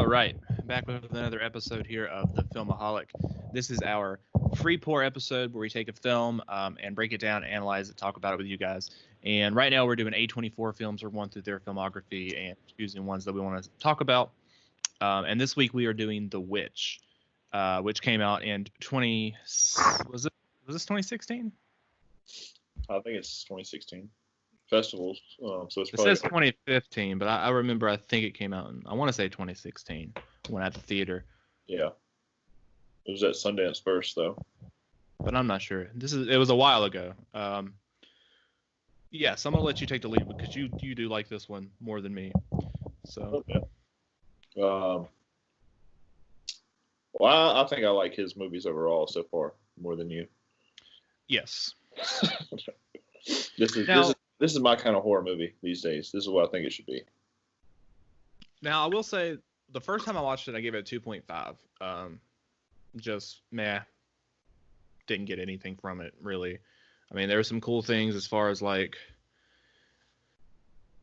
All right, back with another episode here of the Filmaholic. This is our free pour episode where we take a film and break it down, analyze it, talk about it with you guys. And right now we're doing A24 films. We're going through their filmography and choosing ones that we want to talk about. And this week we are doing The Witch, which came out in was this 2016? I think it's 2016 festivals. So it's It probably says 2015, but I remember I think it came out in, I want to say 2016 when at the theater. yeah. It was at Sundance first though. But I'm not sure. It was a while ago. Yes, I'm gonna let you take the lead because you do like this one more than me. So Okay. Well, I think I like his movies overall so far more than you. yes. This is my kind of horror movie these days. This is what I think it should be. Now I will say the first time I watched it, I gave it a 2.5. Just meh. Didn't get anything from it really. I mean, there were some cool things as far as like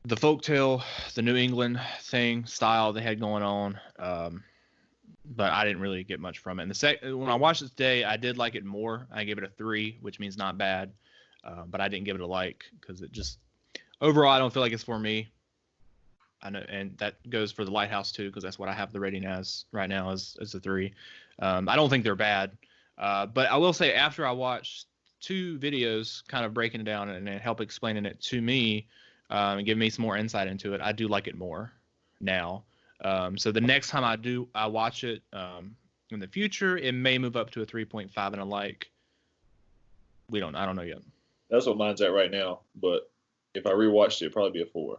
the folktale, the New England thing style they had going on. But I didn't really get much from it. And when I watched it today, I did like it more. I gave it a 3, which means not bad. But I didn't give it a like because it just overall I don't feel like it's for me. I know, and that goes for The Lighthouse too, because that's what I have the rating as right now as a 3. I don't think they're bad, but I will say after I watched 2 videos kind of breaking it down and help explaining it to me and give me some more insight into it, I do like it more now. So the next time I watch it in the future, it may move up to a 3.5 and a like. I don't know yet. That's what mine's at right now. But if I rewatched it, it'd probably be a 4.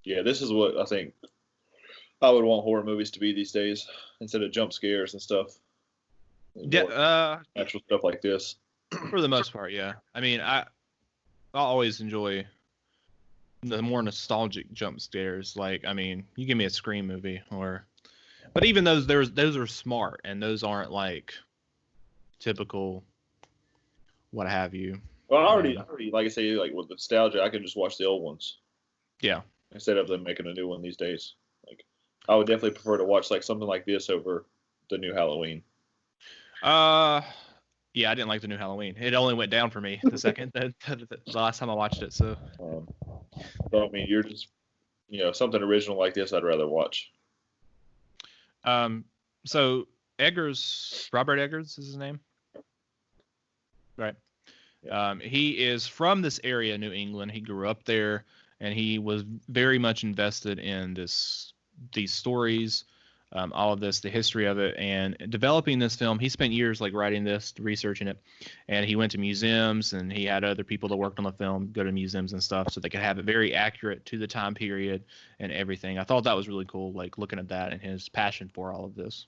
Yeah, this is what I think I would want horror movies to be these days instead of jump scares and stuff. And actual stuff like this. For the most part, yeah. I mean, I always enjoy the more nostalgic jump scares. Like, I mean, you give me a Scream movie but even those are smart and those aren't like typical what have you. Well, I already like I say, like with nostalgia, I can just watch the old ones. Yeah. Instead of them making a new one these days. Like, I would definitely prefer to watch like something like this over the new Halloween. Yeah, I didn't like the new Halloween. It only went down for me the last time I watched it. So, but I mean, you're just, something original like this, I'd rather watch. So Robert Eggers is his name, right? Yeah. He is from this area, New England. He grew up there, and he was very much invested in these stories. All of this, the history of it, and developing this film. He spent years like writing this, researching it, and he went to museums, and he had other people that worked on the film go to museums and stuff so they could have it very accurate to the time period and everything. I thought that was really cool, like looking at that and his passion for all of this.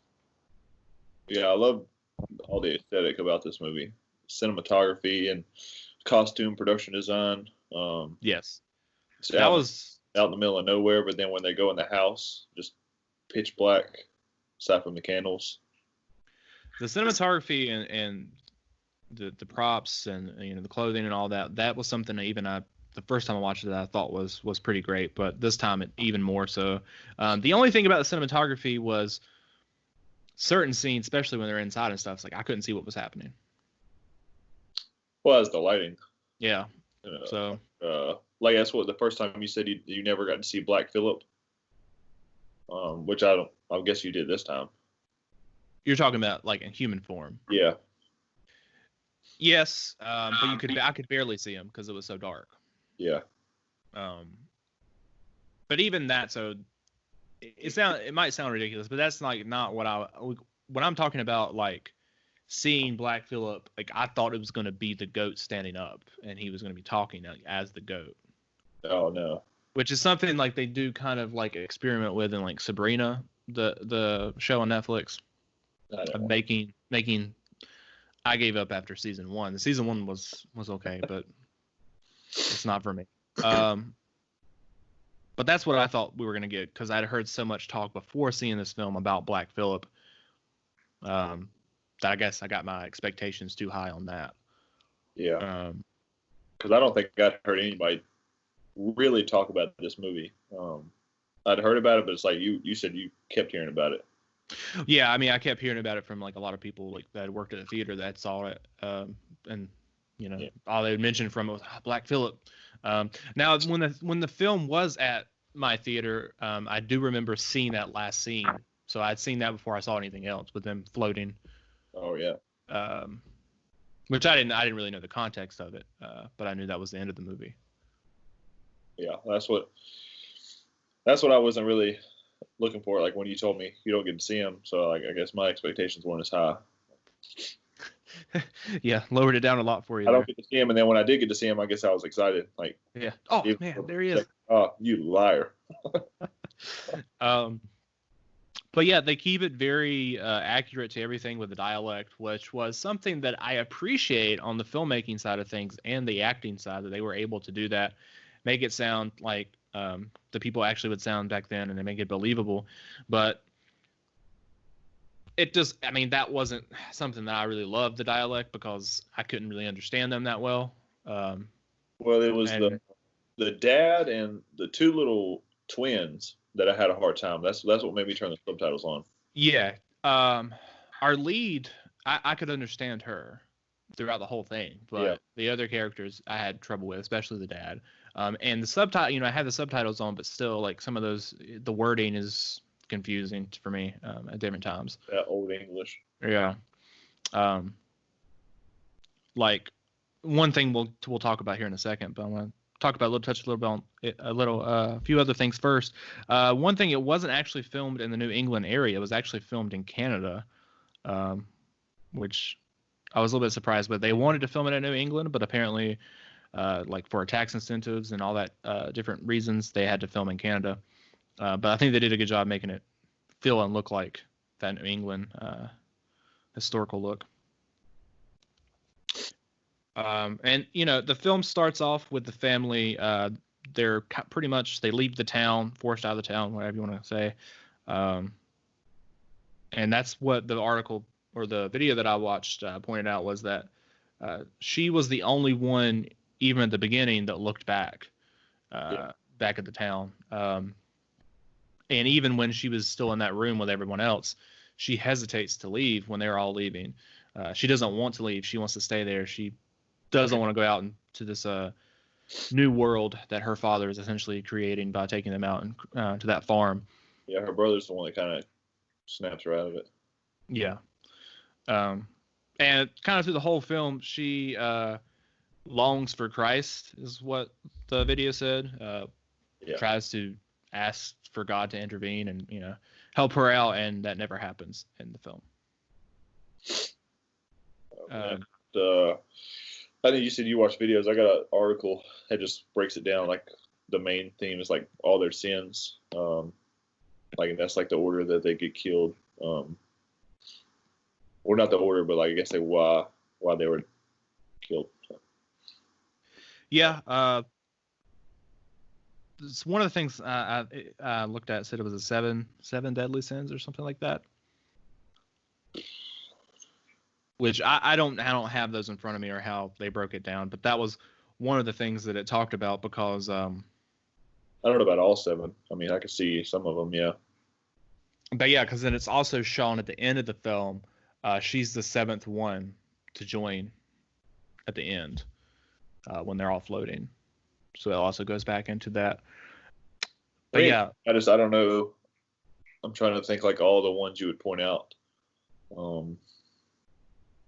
Yeah, I love all the aesthetic about this movie, cinematography and costume production design. Yes, that was out in the middle of nowhere, but then when they go in the house, just pitch black, aside from the candles. The cinematography and the props and the clothing and all that was something that even the first time I watched it I thought was pretty great, but this time it even more so. The only thing about the cinematography was certain scenes, especially when they're inside and stuff, it's like I couldn't see what was happening. Well, as the lighting. Yeah. So like that's what the first time you said you never got to see Black Phillip. Which I guess you did this time. You're talking about like in human form. Yeah. Yes, but I could barely see him because it was so dark. Yeah. But even that, so it might sound ridiculous, but that's like not when I'm talking about like seeing Black Phillip, like I thought it was going to be the goat standing up and he was going to be talking as the goat. Oh no. Which is something like they do kind of like experiment with in like Sabrina, the show on Netflix. Making. I gave up after season 1. The season 1 was okay, but it's not for me. But that's what I thought we were gonna get because I'd heard so much talk before seeing this film about Black Phillip. That I guess I got my expectations too high on that. Yeah. Because I don't think I'd heard anybody really talk about this movie. I'd heard about it, but it's like you said you kept hearing about it. Yeah, I mean, I kept hearing about it from like a lot of people like that worked at the theater that saw it, and all they would mention from it was Black Phillip. Now, when the film was at my theater, I do remember seeing that last scene. So I'd seen that before I saw anything else with them floating. Oh yeah. Which I didn't really know the context of it, but I knew that was the end of the movie. Yeah, that's what I wasn't really looking for. Like when you told me you don't get to see him, so like I guess my expectations weren't as high. Yeah, lowered it down a lot for you. I don't get to see him, and then when I did get to see him, I guess I was excited. Like, yeah. Oh man, there he is. Oh, you liar. But yeah, they keep it very accurate to everything with the dialect, which was something that I appreciate on the filmmaking side of things and the acting side, that they were able to do that, make it sound like the people actually would sound back then, and they make it believable. But it just, I mean, that wasn't something that I really loved, the dialect, because I couldn't really understand them that well. Well, it was the dad and the two little twins that I had a hard time. That's what made me turn the subtitles on. Yeah. Our lead, I could understand her throughout the whole thing, but the other characters I had trouble with, especially the dad. And the subtitle, I had the subtitles on, but still, like, some of those, the wording is confusing for me at different times. That old English. Yeah. Like, one thing we'll talk about here in a second, but I want to talk about a few other things first. One thing, it wasn't actually filmed in the New England area. It was actually filmed in Canada, which I was a little bit surprised. But they wanted to film it in New England, but apparently, like for tax incentives and all that different reasons, they had to film in Canada. But I think they did a good job making it feel and look like that New England historical look. And the film starts off with the family. They're pretty much, they leave the town, forced out of the town, whatever you want to say. And that's what the article or the video that I watched pointed out, was that she was the only one, even at the beginning, that looked back at the town. And even when she was still in that room with everyone else, she hesitates to leave when they're all leaving. She doesn't want to leave. She wants to stay there. She doesn't want to go out into this new world that her father is essentially creating by taking them out and to that farm. Yeah, her brother's the one that kind of snaps her out of it. Yeah. And kind of through the whole film, she longs for Christ, is what the video said. Tries to ask for God to intervene and help her out, and that never happens in the film. I think you said you watch videos. I got an article that just breaks it down. Like the main theme is like all their sins. Like that's like the order that they get killed. Or not the order, but like I guess why they were killed. Yeah. It's one of the things I looked at, said it was a seven deadly sins or something like that. Which I don't have those in front of me or how they broke it down, but that was one of the things that it talked about, because I don't know about all 7. I mean, I could see some of them, yeah. But yeah, because then it's also shown at the end of the film, she's the 7th one to join at the end when they're all floating. So it also goes back into that. But yeah, I don't know. I'm trying to think like all the ones you would point out.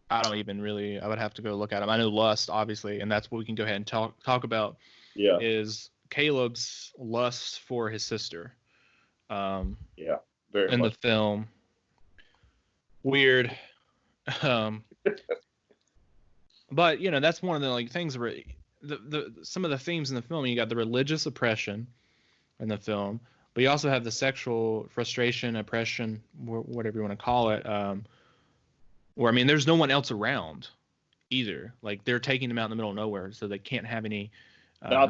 I don't even really. I would have to go look at them. I know lust, obviously, and that's what we can go ahead and talk about. Yeah, is Caleb's lust for his sister. Yeah, very in much. the film. Weird. But that's one of the things where some of the themes in the film. You got the religious oppression in the film, but you also have the sexual frustration, oppression, whatever you want to call it. Where, I mean, there's no one else around either. Like, they're taking them out in the middle of nowhere, so they can't have any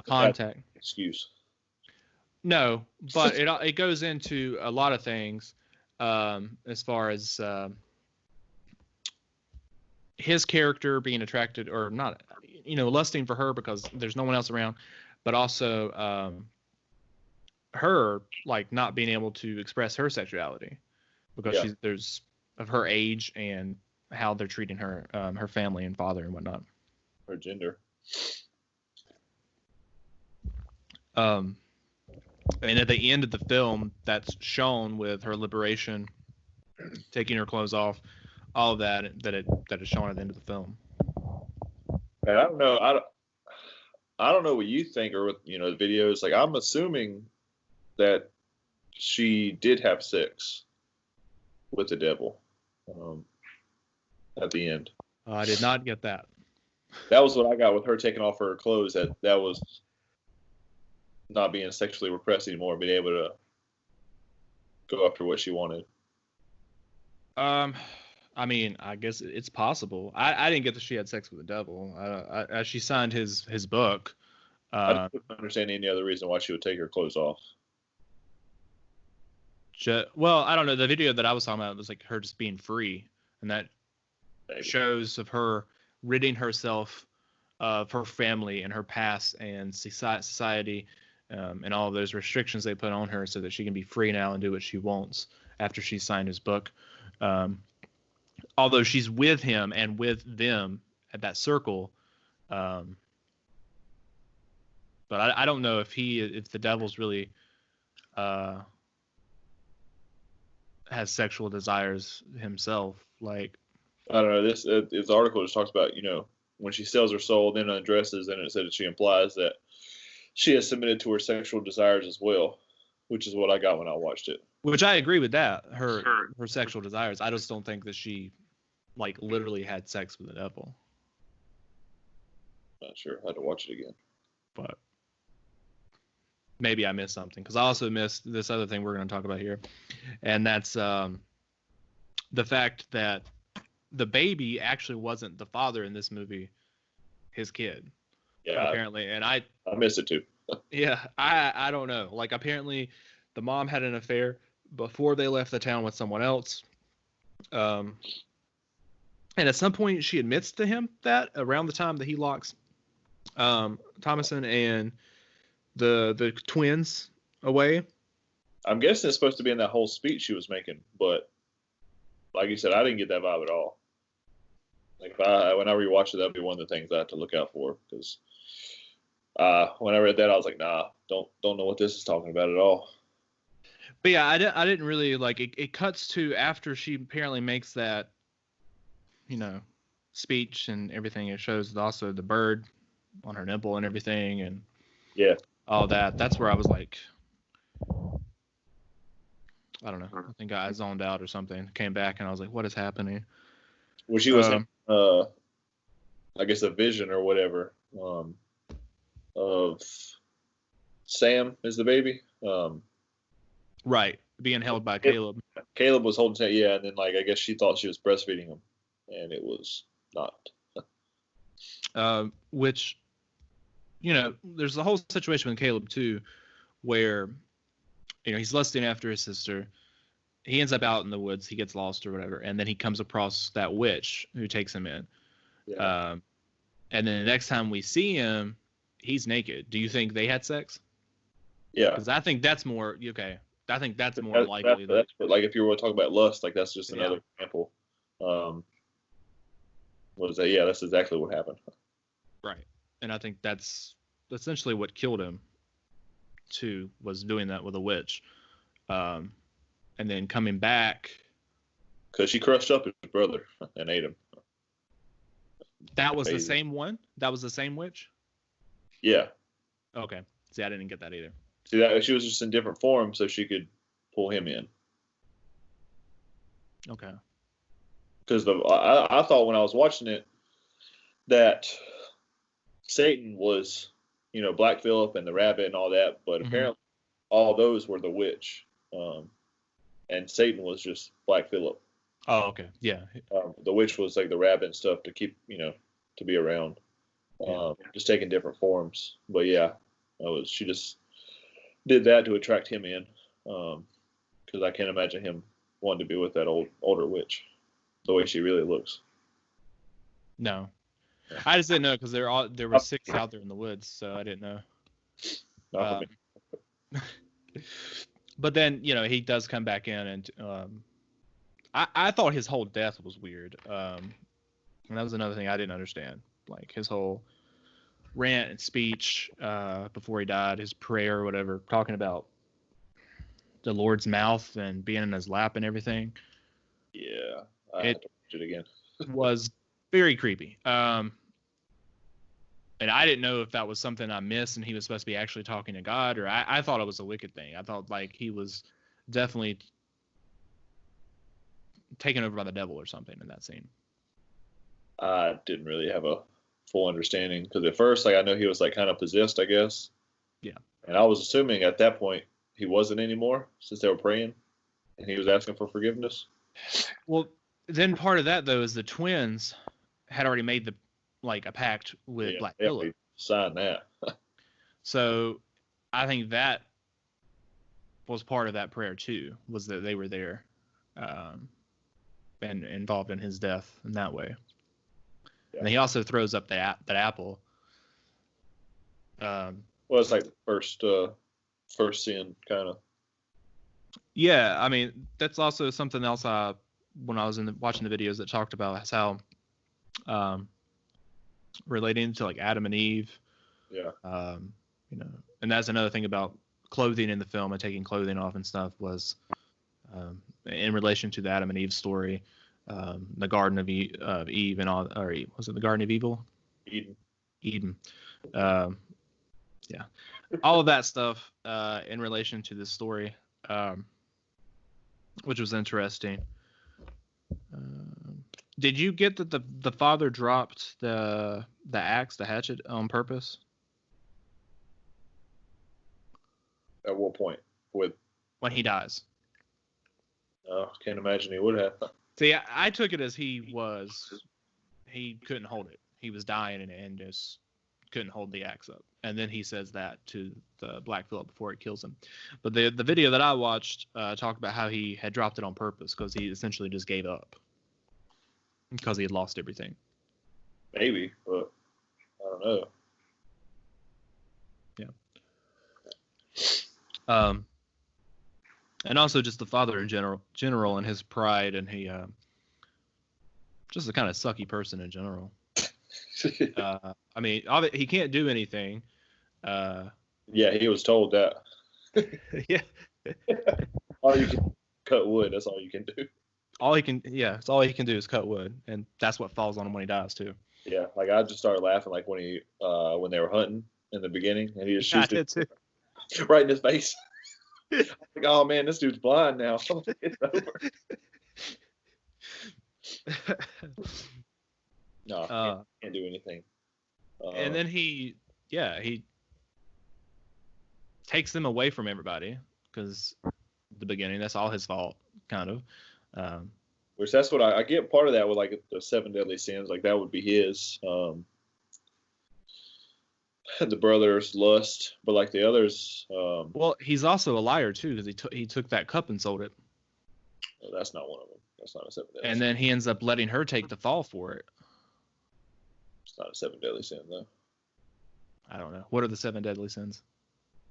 contact. Excuse. No, but it goes into a lot of things as far as his character being attracted or not, lusting for her because there's no one else around, but also her like not being able to express her sexuality because Yeah. there's of her age and how they're treating her, her family and father and whatnot. Her gender. And at the end of the film, that's shown with her liberation, taking her clothes off, all of that that is shown at the end of the film. And I don't know. I don't know what you think or what, the videos. Like, I'm assuming that she did have sex with the devil at the end. I did not get that. That was what I got with her taking off her clothes. That was not being sexually repressed anymore, being able to go after what she wanted. I mean, I guess it's possible. I didn't get that she had sex with the devil. She signed his book. I don't understand any other reason why she would take her clothes off. Well, I don't know. The video that I was talking about was like her just being free, and that shows of her ridding herself of her family and her past and society, and all of those restrictions they put on her, so that she can be free now and do what she wants after she signed his book. Although she's with him and with them at that circle, but I don't know if the devil's really has sexual desires himself. Like, I don't know. This article just talks about, when she sells her soul, then undresses, and it said that she implies that she has submitted to her sexual desires as well, which is what I got when I watched it. Which I agree with that. Her sexual desires. I just don't think that she like literally had sex with the devil. Not sure. I had to watch it again. But maybe I missed something, because I also missed this other thing we're going to talk about here, and that's the fact that the baby actually wasn't the father in this movie, his kid. Yeah, apparently, and I missed it too. Yeah, I don't know. Like, apparently, the mom had an affair before they left the town with someone else. And at some point, she admits to him that around the time that he locks Thomasin and the twins away. I'm guessing it's supposed to be in that whole speech she was making, but like you said, I didn't get that vibe at all. Like, when I rewatch it, that'd be one of the things I have to look out for, because when I read that, I was like, nah, don't know what this is talking about at all. But yeah, I didn't really like it. It cuts to after she apparently makes that, speech and everything. It shows also the bird on her nipple and everything, and yeah, all that. That's where I was like, I don't know. I think I zoned out or something. Came back and I was like, what is happening? Well, she was, I guess, a vision or whatever of Sam is the baby. Right, being held by Caleb. Caleb was holding Sam, yeah, and then I guess she thought she was breastfeeding him, and it was not. Which, there's the whole situation with Caleb too, where, he's lusting after his sister. He ends up out in the woods. He gets lost or whatever, and then he comes across that witch who takes him in. Yeah. And then the next time we see him, he's naked. Do you think they had sex? Yeah. Because I think that's more okay. I think that's more likely. That's like, if you were talking about lust, like, that's just another example. What is that? Yeah, that's exactly what happened. Right, and I think that's essentially what killed him. Too, was doing that with a witch, and then coming back. Because she crushed up his brother and ate him. That was the same one? That was the same witch? Yeah. Okay. See, I didn't get that either. See, that she was just in different forms so she could pull him in. Okay. Because I thought when I was watching it that Satan was, Black Phillip and the rabbit and all that, but apparently all those were the witch. And Satan was just Black Phillip. Oh, okay. Yeah. The witch was like the rabbit and stuff to keep, to be around. Just taking different forms. But yeah, she just did that to attract him in. Because I can't imagine him wanting to be with that older witch, the way she really looks. No. I just didn't know, because there were 6 out there in the woods, so I didn't know. But then, he does come back in, and I thought his whole death was weird. And that was another thing I didn't understand. Like his whole rant and speech before he died, his prayer or whatever, talking about the Lord's mouth and being in his lap and everything. Yeah, I have to watch it again. Was very creepy. And I didn't know if that was something I missed and he was supposed to be actually talking to God, or I thought it was a wicked thing. I thought like he was definitely taken over by the devil or something in that scene. I didn't really have a full understanding because at first, like I know he was like kind of possessed, I guess. Yeah. And I was assuming at that point he wasn't anymore since they were praying and he was asking for forgiveness. Well, then part of that though is the twins had already made a pact with Black Phillip. Signed that. So I think that was part of that prayer too, was that they were there and involved in his death in that way. Yeah. And he also throws up that apple. Well, it's like the first sin, kind of. Yeah, I mean, that's also something else when I was watching the videos that talked about how relating to like Adam and Eve. Yeah. And that's another thing about clothing in the film and taking clothing off and stuff was in relation to the Adam and Eve story, the Garden of Eve and all, or was it the Garden of Evil? Eden. Yeah. All of that stuff in relation to this story, which was interesting. Did you get that the father dropped the axe, the hatchet, on purpose? At what point? When he dies. Can't imagine he would have. See, I took it as he couldn't hold it. He was dying and just couldn't hold the axe up. And then he says that to the Black Phillip before it kills him. But the video that I watched talked about how he had dropped it on purpose because he essentially just gave up because he had lost everything. Maybe, but I don't know. Yeah. And also just the father in general and his pride, and he just a kind of sucky person in general. I mean, he can't do anything. Yeah, he was told that. Yeah. All you can cut wood. That's all you can do. It's all he can do is cut wood, and that's what falls on him when he dies too. Yeah, like I just started laughing like when they were hunting in the beginning, and he just shoots it right in his face. Like, oh man, this dude's blind now. It's over. No, can't do anything. And then he takes them away from everybody because the beginning, that's all his fault, kind of. Which that's what I get part of that with like the 7 deadly sins, like that would be his. The brother's lust, but like the others. Well, he's also a liar too because he took that cup and sold it. Well, that's not one of them. That's not a 7 deadly sin. And then he ends up letting her take the fall for it. It's not a 7 deadly sin though. I don't know. What are the 7 deadly sins?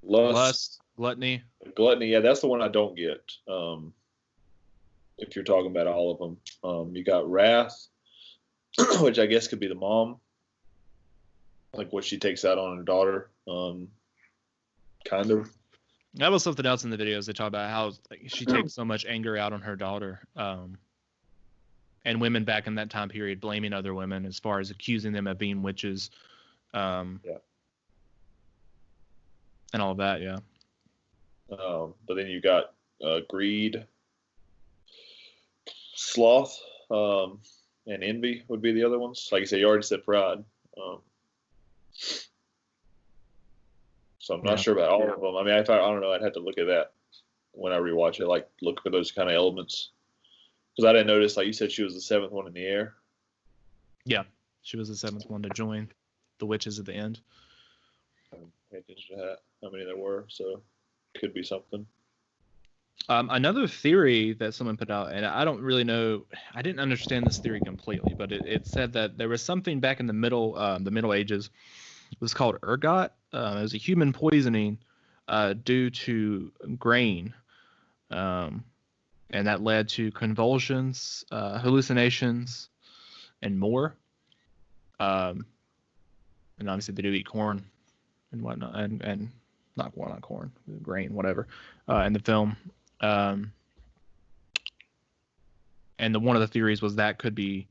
Lust, gluttony. Gluttony, yeah, that's the one I don't get. If you're talking about all of them, you got wrath, which I guess could be the mom, like what she takes out on her daughter, kind of. That was something else in the videos. They talk about how she takes so much anger out on her daughter, and women back in that time period blaming other women as far as accusing them of being witches, and all of that, yeah. But then you got greed, sloth, and envy would be the other ones. Like you said, you already said pride. So I'm not sure about all of them. I mean, I don't know. I'd have to look at that when I rewatch it. Like look for those kind of elements because I didn't notice. Like you said, she was the 7th one in the air. Yeah, she was the 7th one to join the witches at the end. I didn't pay attention to that. How many there were? So could be something. Another theory that someone put out, and I don't really know, I didn't understand this theory completely, but it said that there was something back in the Middle Ages. It was called ergot. It was a human poisoning due to grain, and that led to convulsions, hallucinations, and more. And obviously they do eat corn and whatnot, and not corn, grain, whatever, in the film. And one of the theories was that could be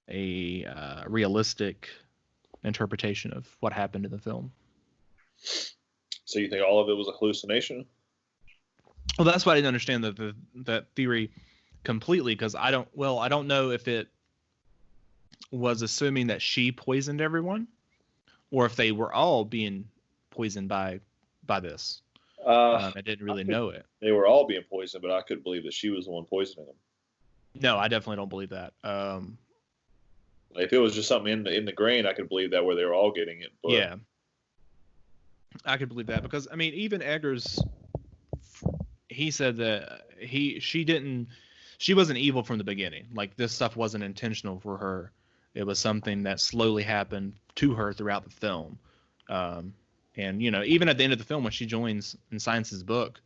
a realistic interpretation of what happened in the film. So you think all of it was a hallucination? Well, that's why I didn't understand that theory completely, because I don't know if it was assuming that she poisoned everyone, or if they were all being poisoned by this. I didn't really know it. They were all being poisoned, but I couldn't believe that she was the one poisoning them. No, I definitely don't believe that. If it was just something in the grain, I could believe that where they were all getting it. But... Yeah, I could believe that, because I mean, even Eggers, he said that she wasn't evil from the beginning. Like, this stuff wasn't intentional for her. It was something that slowly happened to her throughout the film. And, you know, even at the end of the film, when she joins and signs his book,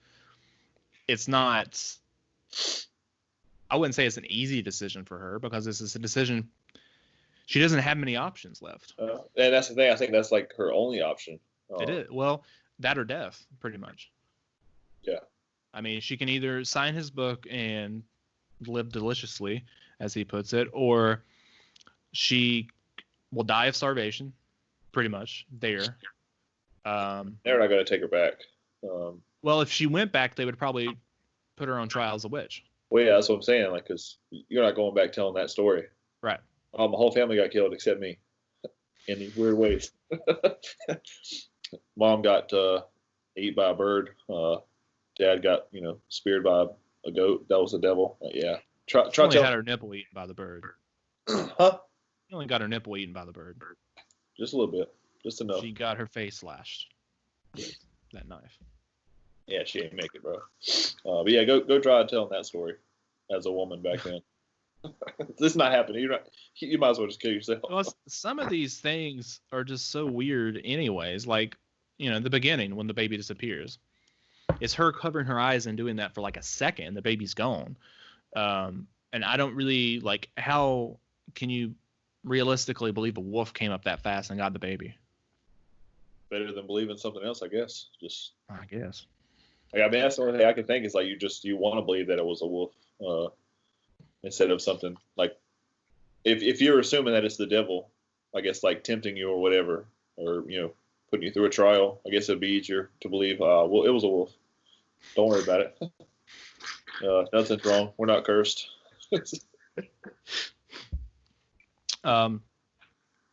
it's not, I wouldn't say it's an easy decision for her, because this is a decision, she doesn't have many options left. And that's the thing. I think that's like her only option. It is. Well, that or death, pretty much. Yeah. I mean, she can either sign his book and live deliciously, as he puts it, or she will die of starvation, pretty much, there. They're not going to take her back. Well, if she went back, they would probably put her on trial as a witch. Well, yeah, that's what I'm saying. Like, because you're not going back telling that story. Right. My whole family got killed except me, in these weird ways. Mom got eaten by a bird. Dad got, speared by a goat. That was the devil. Yeah. She only had her nipple eaten by the bird. Huh? She only got her nipple eaten by the bird. Just a little bit. Just enough. She got her face slashed with that knife. Yeah, she ain't make it, bro. But yeah, go try telling that story as a woman back then. This is not happening. You might as well just kill yourself. Well, some of these things are just so weird anyways. Like, the beginning when the baby disappears. It's her covering her eyes and doing that for like a second. The baby's gone. And I don't really, like, how can you realistically believe a wolf came up that fast and got the baby? Better than believing something else, I guess. I guess. Like, I mean, that's the only thing I can think is, like, you want to believe that it was a wolf instead of something like, if you're assuming that it's the devil, I guess, like, tempting you or whatever, or putting you through a trial, I guess it'd be easier to believe. Well, it was a wolf. Don't worry about it. Nothing's wrong. We're not cursed. But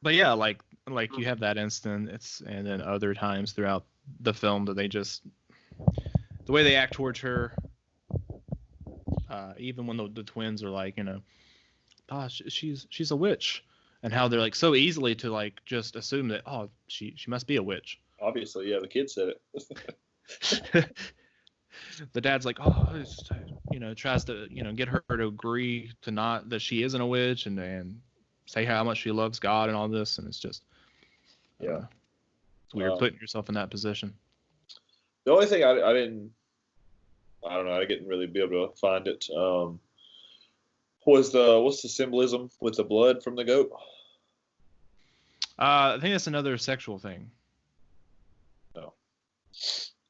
yeah, like you have that instant, and then other times throughout the film that they just, the way they act towards her, even when the twins are like, she's a witch, and how they're like so easily to like just assume that, oh, she must be a witch. Obviously, yeah, the kid said it. The dad's like, oh, tries to get her to agree to not, that she isn't a witch, and say how much she loves God and all this, and it's just, yeah, it's weird putting yourself in that position. The only thing I don't know, I didn't really be able to find it. What's the symbolism with the blood from the goat? I think that's another sexual thing. No.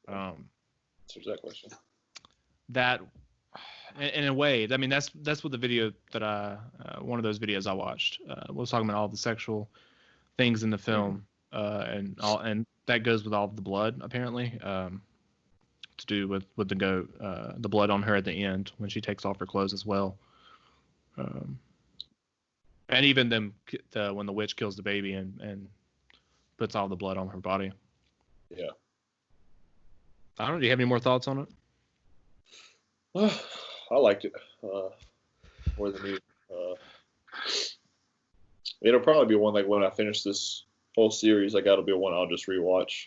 Answers that question. That, in a way, I mean, that's what the video that one of those videos I watched was talking about all the sexual things in the film, and that goes with all of the blood apparently, to do with the goat, the blood on her at the end when she takes off her clothes as well, and even them when the witch kills the baby and puts all the blood on her body. Yeah. I don't know. Do you have any more thoughts on it? I liked it more than you. It'll probably be one, like, when I finish this whole series, like, that'll be one I'll just rewatch.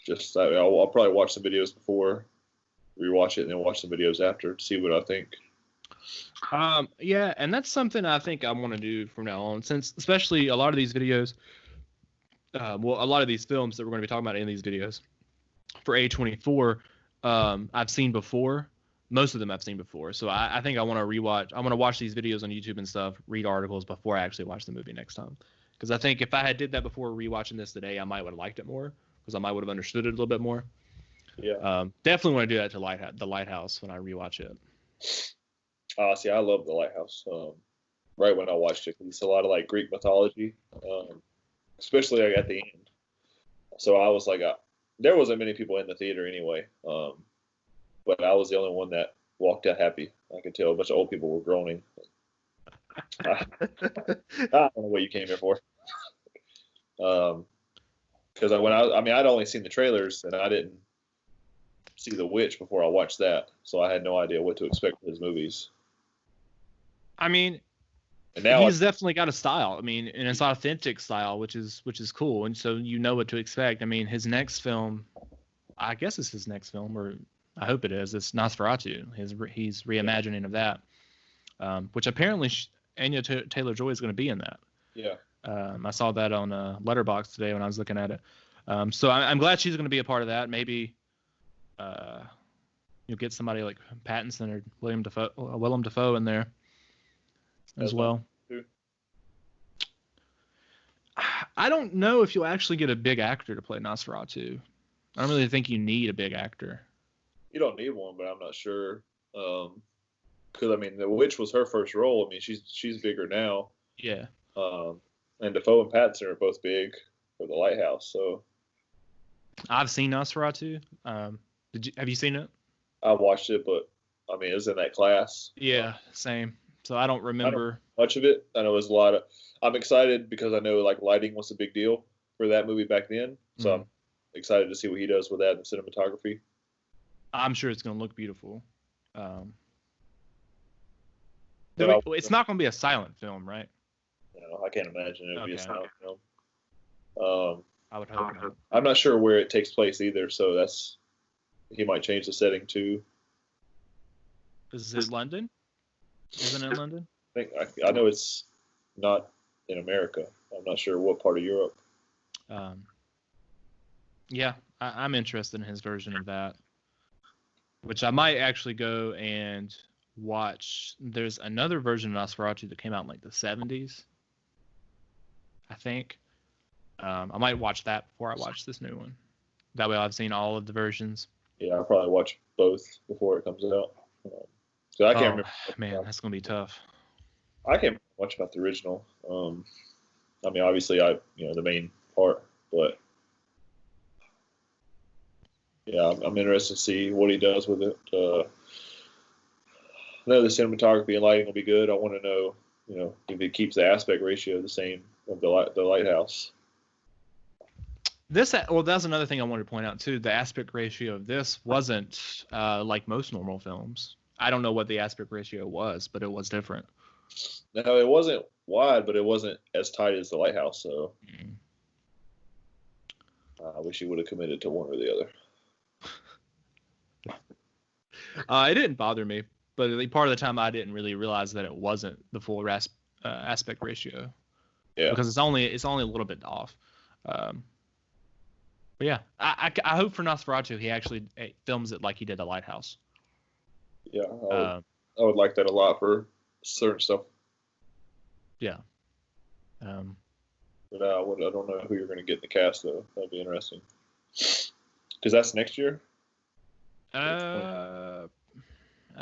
I'll probably watch some videos before, rewatch it, and then watch some videos after to see what I think. Yeah, and that's something I think I want to do from now on, since especially a lot of these videos, a lot of these films that we're going to be talking about in these videos for A24, I've seen before. Most of them I've seen before. So I think I want to rewatch. I want to watch these videos on YouTube and stuff, read articles before I actually watch the movie next time. Because I think if I had did that before rewatching this today, I might would have liked it more because I might would have understood it a little bit more. Yeah. Definitely want to do that to the Lighthouse when I rewatch it. See, I love the Lighthouse. Right when I watched it, 'cause it's a lot of like Greek mythology, especially like, at the end. So I was like, there wasn't many people in the theater anyway, but I was the only one that walked out happy. I could tell a bunch of old people were groaning. I don't know what you came here for. Because I'd only seen the trailers and I didn't see The Witch before I watched that, so I had no idea what to expect from his movies. I mean, and now he's definitely got a style. I mean, and it's authentic style, which is cool, and so you know what to expect. I mean, his next film, I guess it's his next film, or I hope it is. It's Nosferatu. He's reimagining of that, which apparently Anya Taylor-Joy is going to be in that. Yeah. I saw that on Letterboxd today when I was looking at it. So I'm glad she's going to be a part of that. Maybe you'll get somebody like Pattinson or Willem Dafoe in there as well. I don't know if you'll actually get a big actor to play Nosferatu. I don't really think you need a big actor. You don't need one, but I'm not sure. Because I mean, The Witch was her first role. I mean, she's bigger now. Yeah. And Dafoe and Pattinson are both big for The Lighthouse. So I've seen Nosferatu. Have you seen it? I watched it, but I mean, it was in that class. Yeah, same. So I don't remember much of it. I know there's a lot of. I'm excited because I know like lighting was a big deal for that movie back then. So I'm excited to see what he does with that in cinematography. I'm sure it's going to look beautiful. It's not going to be a silent film, right? No, I can't imagine it would be a silent film. I would hope not. I'm not sure where it takes place either, so he might change the setting too. Is it London? Isn't it London? I know it's not in America. I'm not sure what part of Europe. Yeah, I'm interested in his version of that, which I might actually go and watch. There's another version of Nosferatu that came out in like the 70s, I think. I might watch that before I watch this new one. That way I've seen all of the versions. Yeah, I'll probably watch both before it comes out. So I can't remember. Man, that's going to be tough. I can't remember much about the original. I mean, obviously, the main part, but yeah, I'm interested to see what he does with it. I know the cinematography and lighting will be good. I want to know, if it keeps the aspect ratio the same of the Lighthouse. That's another thing I wanted to point out too. The aspect ratio of this wasn't like most normal films. I don't know what the aspect ratio was, but it was different. No, it wasn't wide, but it wasn't as tight as the Lighthouse. So I wish he would have committed to one or the other. It didn't bother me, but part of the time I didn't really realize that it wasn't the full aspect ratio. Yeah. Because it's only a little bit off. But yeah, I hope for Nosferatu he actually films it like he did The Lighthouse. Yeah, I would like that a lot for certain stuff. Yeah. But I don't know who you're going to get in the cast though. That'd be interesting. Because that's next year. I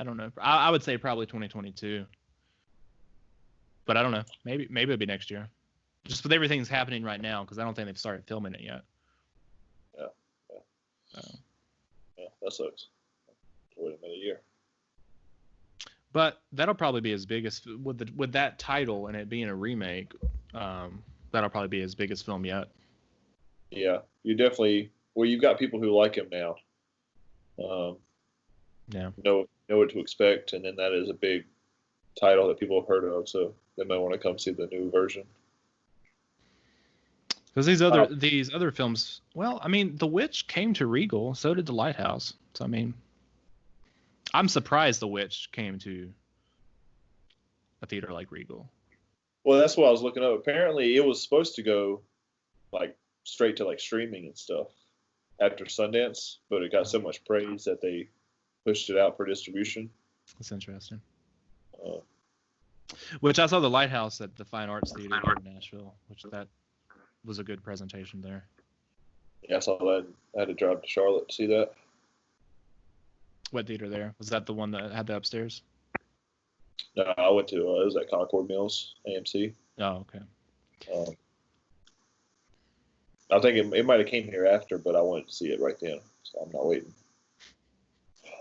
don't know. I would say probably 2022. But I don't know. Maybe it'll be next year. Just with everything's happening right now, because I don't think they've started filming it yet. Yeah, that sucks. Wait another year. But that'll probably be his biggest with that title and it being a remake. That'll probably be his biggest film yet. Yeah, you definitely. Well, you've got people who like him now. Yeah. Know what to expect, and then that is a big title that people have heard of, so they might want to come see the new version. Because these other films, well, I mean, The Witch came to Regal, so did The Lighthouse. So I mean, I'm surprised The Witch came to a theater like Regal. Well, that's what I was looking up. Apparently, it was supposed to go like straight to like streaming and stuff after Sundance, but it got so much praise that they pushed it out for distribution. That's interesting. Uh, Which I saw the Lighthouse at the Fine Arts Theater here in Nashville, which that was a good presentation there. yeah, I saw that. I had to drive to Charlotte to see that. What theater there? Was that the one that had the upstairs? No, I went to it was at Concord Mills, AMC. Oh, okay. I think it might have came here after, but I wanted to see it right then, so I'm not waiting.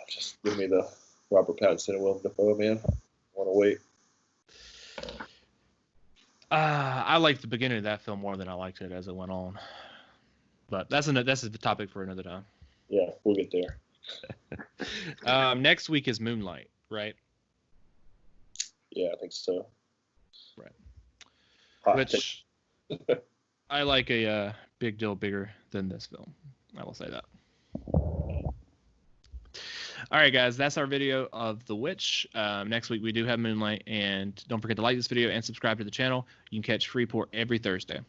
Just give me the Robert Pattinson and Willem Dafoe, man. I want to wait. I liked the beginning of that film more than I liked it as it went on. But that's the topic for another time. Yeah, we'll get there. Next week is Moonlight, right? Yeah, I think so. Right. Hot Which I like a big deal bigger than this film. I will say that. All right, guys, that's our video of The Witch. Next week we do have Moonlight, and don't forget to like this video and subscribe to the channel. You can catch Freeport every Thursday.